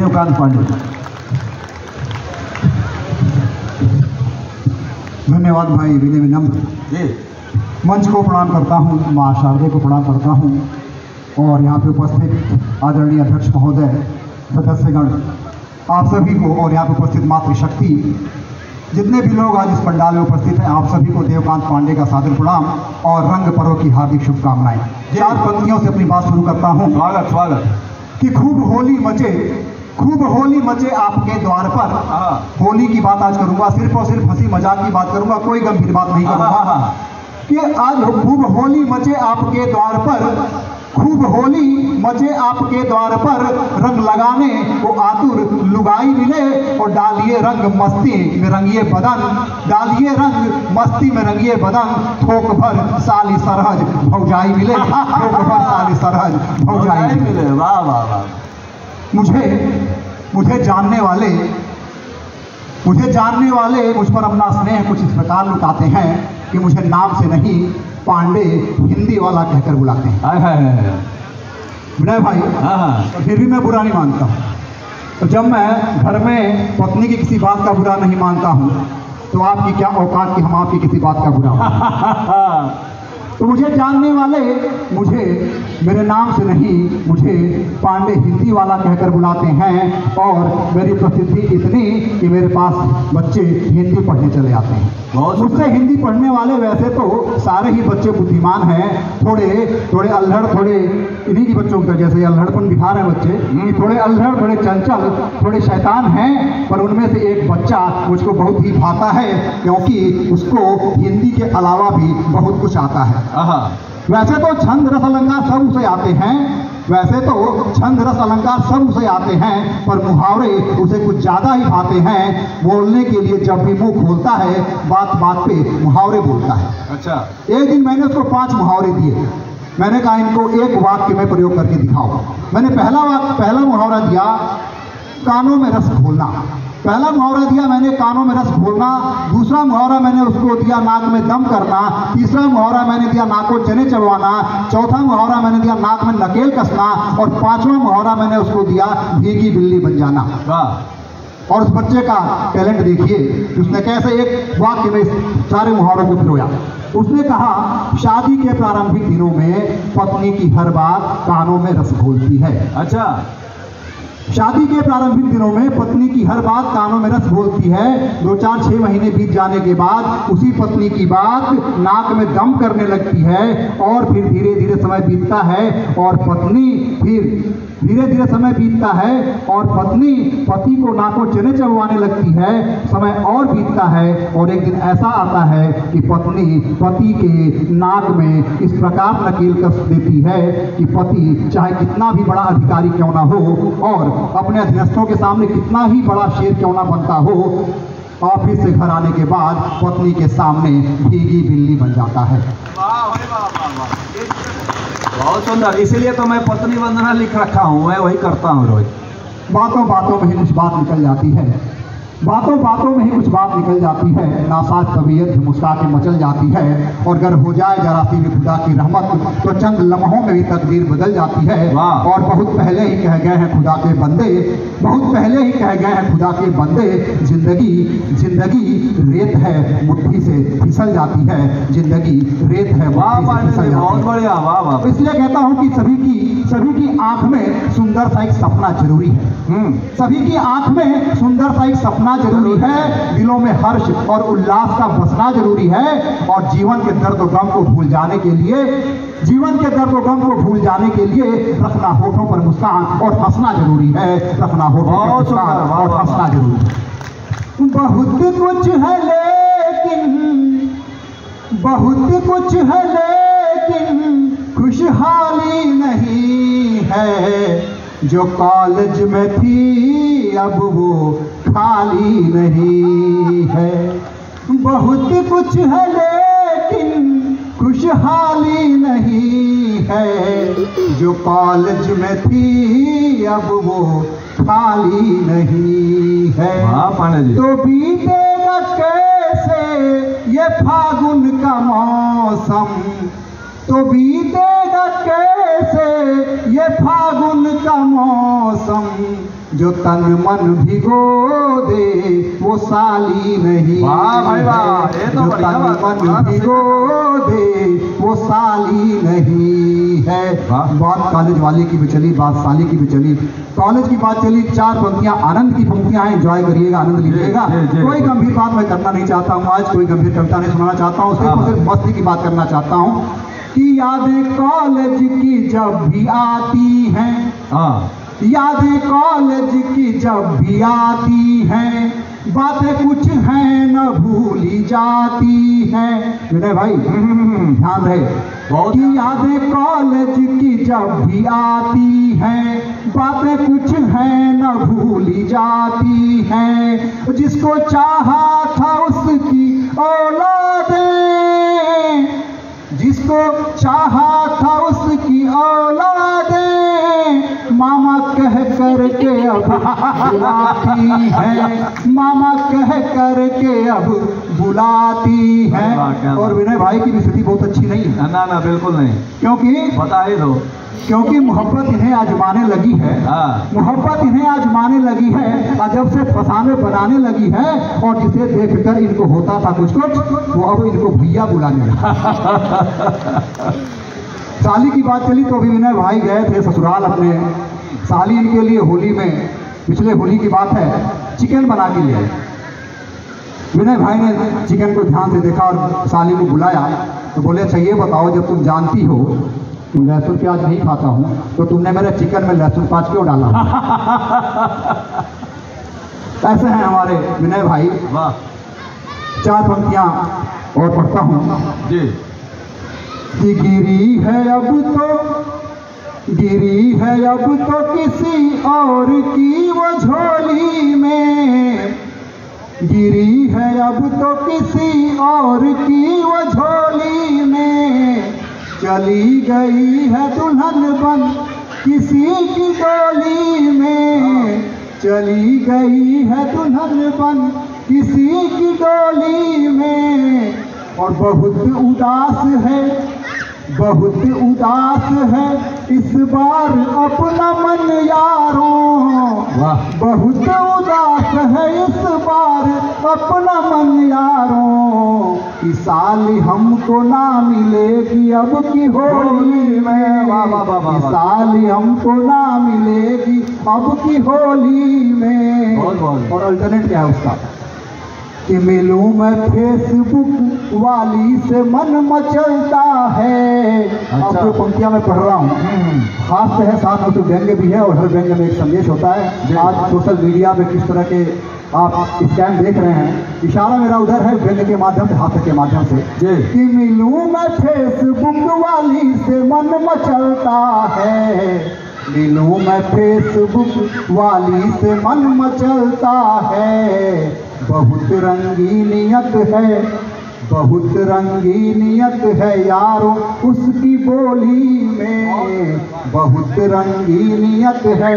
देवकांत पांडे। धन्यवाद भाई, विनय विनम्र जी। मंच को प्रणाम करता हूँ, माँ शारदे को प्रणाम करता हूँ और यहाँ पे उपस्थित आदरणीय अध्यक्ष महोदय, सदस्यगण, आप सभी को और यहाँ पे उपस्थित मातृशक्ति, जितने भी लोग आज इस पंडाल में उपस्थित हैं, आप सभी को देवकांत पांडे का सादर प्रणाम और रंग पर्व की हार्दिक शुभकामनाएं। 4 पंक्तियों से अपनी बात शुरू करता हूँ। स्वागत स्वागत। कि खूब होली मचे आपके द्वार पर। होली की बात आज करूंगा, सिर्फ और सिर्फ हंसी मजाक की बात करूंगा, कोई गंभीर बात नहीं करूंगा। कि आज खूब होली मचे आपके द्वार पर, खूब होली मचे आपके द्वार पर, रंग लगाने को आतुर लुगाई मिले और डालिए रंग मस्ती में रंगिए बदन, डालिए रंग मस्ती में रंगिए बदन, थोक भर साली सरहज भौजाई मिले, थोक भर साली सरहज भौजाई मिले। वाह वाह वाह। मुझे जानने वाले मुझ पर अपना स्नेह कुछ इस प्रकार लुटाते हैं कि मुझे नाम से नहीं पांडे हिंदी वाला कहकर बुलाते हैं। विनय भाई, तो फिर भी मैं बुरा नहीं मानता हूँ। तो जब मैं घर में पत्नी की किसी बात का बुरा नहीं मानता हूँ, तो आपकी क्या औकात कि हम आपकी किसी बात का बुरा मानते। तो मुझे जानने वाले मेरे नाम से नहीं, मुझे पांडे हिंदी वाला कहकर बुलाते हैं और मेरी प्रसिद्धि इतनी कि मेरे पास बच्चे हिंदी पढ़ने चले आते हैं। मुझसे हिंदी पढ़ने वाले वैसे तो सारे ही बच्चे बुद्धिमान हैं, थोड़े अल्हड़, थोड़े इन्हीं की बच्चों का जैसे अल्हड़पन बिहार है बच्चे, थोड़े अल्हड़, थोड़े चंचल, थोड़े शैतान हैं। पर उनमें से एक बच्चा मुझको बहुत ही भाता है, क्योंकि उसको हिंदी के अलावा भी बहुत कुछ आता है। वैसे तो छंद रस अलंकार सब उसे आते हैं, पर मुहावरे उसे कुछ ज़्यादा ही भाते हैं। बोलने के लिए जब भी मुंह खोलता है, बात बात पे मुहावरे बोलता है। अच्छा। एक दिन मैंने उसको 5 मुहावरे दिए। मैंने कहा इनको एक वाक्य में प्रयोग करके दिखाओ। मैंने पहला मुहावरा दिया कानों में रस घोलना। पहला मुहावरा दिया मैंने कानों में रस घोलना। दूसरा मुहावरा मैंने उसको दिया नाक में दम करना। तीसरा मुहावरा मैंने दिया नाक को चने चलवाना। चौथा मुहावरा मैंने दिया नाक में नकेल कसना। और 5वां मुहावरा मैंने उसको दिया भीगी बिल्ली बन जाना। और उस बच्चे का टैलेंट देखिए, उसने कैसे एक वाक्य में सारे मुहावरों को पिरोया। उसने कहा शादी के प्रारंभिक दिनों में पत्नी की हर बात कानों में रस घोलती है। अच्छा। शादी के प्रारंभिक दिनों में पत्नी की हर बात कानों में रस घोलती है। 2, 4, 6 महीने बीत जाने के बाद उसी पत्नी की बात नाक में दम करने लगती है और फिर धीरे धीरे समय बीतता है और पत्नी पति को नाकों चने चलवाने लगती है। समय और बीतता है और एक दिन ऐसा आता है कि पत्नी पति के नाक में इस प्रकार नकेल कस देती है कि पति चाहे कितना भी बड़ा अधिकारी क्यों ना हो और अपने अधीनस्थों के सामने कितना ही बड़ा शेर क्यों ना बनता हो, ऑफिस से घर आने के बाद पत्नी के सामने भीगी बिल्ली बन जाता है। बहुत सुंदर। इसीलिए तो मैं पत्नी वंदना लिख रखा हूँ, मैं वही करता हूँ रोज। बातों बातों में ही कुछ बात निकल जाती है, नासाज तबीयत मुस्का के मचल जाती है। और अगर हो जाए जरा सी भी खुदा की रहमत तो चंद लम्हों में भी तकदीर बदल जाती है। और बहुत पहले ही कह गए हैं खुदा के बंदे, जिंदगी रेत है मुट्ठी से फिसल जाती है, जिंदगी रेत है मुट्ठी से फिसल जाती है। बहुत बढ़िया, वाह वाह। इसलिए कहता हूँ कि सभी की आंख में सुंदर सा एक सपना जरूरी है। सभी की आंख में सुंदर सा एक सपना जरूरी है, दिलों में हर्ष और उल्लास का बसना जरूरी है। और जीवन के दर्द और गम को भूल जाने के लिए रखना होठों पर मुस्कान और हंसना जरूरी है। बहुत कुछ है लेकिन खुशहाली नहीं है। जो कॉलेज में थी अब वो खाली नहीं है। बहुत कुछ है लेकिन खुशहाली नहीं है। जो कॉलेज में थी अब वो खाली नहीं है। तो बीतेगा कैसे ये फागुन का मौसम, तो बीतेगा कैसे ये फागुन का मौसम, जो तन मन भिगो दे वो साली नहीं। वाह भाई वाह, ये तो जो बढ़िया तन बात मन भिगो दे वो साली नहीं है। बात कॉलेज वाले की भी चली, बात साली की भी चली। कॉलेज की बात चली, 4 पंक्तियां आनंद की पंक्तियां हैं, एंजॉय करिएगा, आनंद लीजिएगा। कोई गंभीर बात मैं करना नहीं चाहता हूँ आज, कोई गंभीर कविता नहीं सुनाना चाहता हूँ, सिर्फ मस्ती की बात करना चाहता हूँ कि यादें कॉलेज की जब भी आती हैं, यादें कॉलेज की जब भी आती हैं, बातें कुछ हैं न भूली जाती हैं। विनय भाई ध्यान रहे, कि यादें कॉलेज की जब भी आती हैं, बातें कुछ हैं न भूली जाती हैं। जिसको चाहा था उसकी औलादें, जिसको चाहा था उसकी औलादें मामा कह कर के अब बुलाती है, मामा कह कर के अब बुलाती है। और विनय भाई की भी स्थिति बहुत अच्छी नहीं है। ना ना बिल्कुल नहीं, क्योंकि बता ही दो, क्योंकि मोहब्बत इन्हें आजमाने लगी है, मोहब्बत इन्हें आजमाने लगी है, अजब से फसाने बनाने लगी है। और जिसे देखकर इनको होता था कुछ कुछ, वो अब इनको भैया बुलाने लगा। साली की बात चली तो अभी विनय भाई गए थे ससुराल अपने, साली इनके लिए होली में, पिछले होली की बात है, चिकन बना के लिए। विनय भाई ने चिकन को ध्यान से देखा और साली को बुलाया तो बोले अच्छा ये बताओ, जब तुम जानती हो तुम लहसुन प्याज नहीं खाता हूँ, तो तुमने मेरे चिकन में लहसुन प्याज क्यों डाला? ऐसे हैं हमारे विनय भाई। वाह, 4 पंक्तियां और पढ़ता हूँ जी। कि गिरी है अब तो, गिरी है अब तो किसी और की वो झोली में, गिरी है अब तो किसी और की वो झोली में, चली गई है दुल्हन बन किसी की डोली में, चली गई है दुल्हन बन किसी की डोली में। और बहुत उदास है, बहुत उदास है इस बार अपना मन यारों, बहुत उदास है इस बार अपना मन यारों, कि साली हमको ना मिलेगी अब की होली में, कि साली हमको ना मिलेगी अब की होली में। और अल्टरनेट क्या है उसका, कि मिलूं मैं फेसबुक वाली से मन मचलता है। अब जो पंक्तियां मैं पढ़ रहा हूँ खास है, साथ में तो व्यंग्य भी है और हर व्यंग्य में एक संदेश होता है। आज सोशल मीडिया पे किस तरह के आप स्कैम देख रहे हैं, इशारा मेरा उधर है व्यंग्य के माध्यम से, हास्य के माध्यम से, कि मिलूं मैं फेसबुक वाली से मन मचलता है, मिलूं मैं फेसबुक वाली से मन मचलता है। बहुत रंगीनियत है, बहुत रंगीनियत है यारों उसकी बोली में, बहुत रंगीनियत है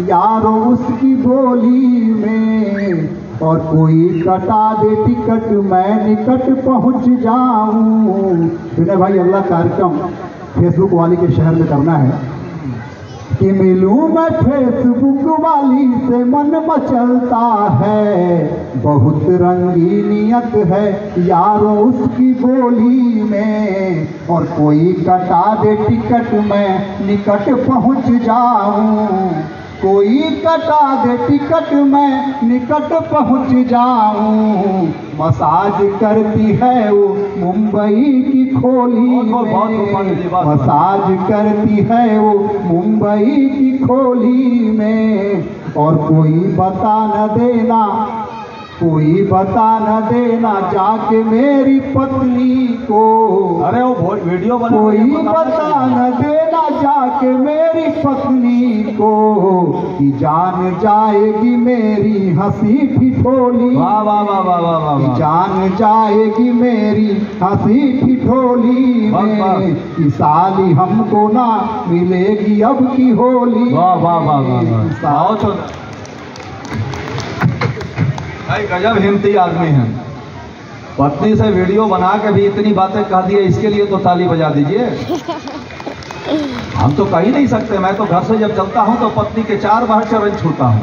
यारों उसकी बोली में। और कोई कटा दे टिकट मैं निकट पहुंच जाऊं। विनय भाई अगला कार्यक्रम फेसबुक वाली के शहर में करना है, कि मिलूं मैं फेसबुक वाली से मन मचलता है, बहुत रंगीनियत है यारों उसकी बोली में। और कोई कटा दे टिकट मैं निकट पहुंच जाऊं, कोई कटा दे टिकट मैं निकट पहुंच जाऊं। मसाज करती है वो मुंबई की खोली में, मसाज करती है वो मुंबई की खोली में। और कोई बता न देना, कोई बता न देना जाके मेरी पत्नी को, अरे वो वीडियो बना, कोई बता न देना जाके मेरी पत्नी को, कि जान जाएगी मेरी हंसी ठिठोली, वाह वाह वाह वाह वाह वाह, जान जाएगी मेरी हंसी ठिठोली में, कि साली हमको ना मिलेगी अब की होली। वाह वाह वाह वाह, भाई गजब हिम्मती आदमी है। पत्नी से वीडियो बना के भी इतनी बातें कह दी है, इसके लिए तो ताली बजा दीजिए। हम तो कह ही नहीं सकते, मैं तो घर से जब चलता हूं तो पत्नी के 4 बार चरण छूता हूं।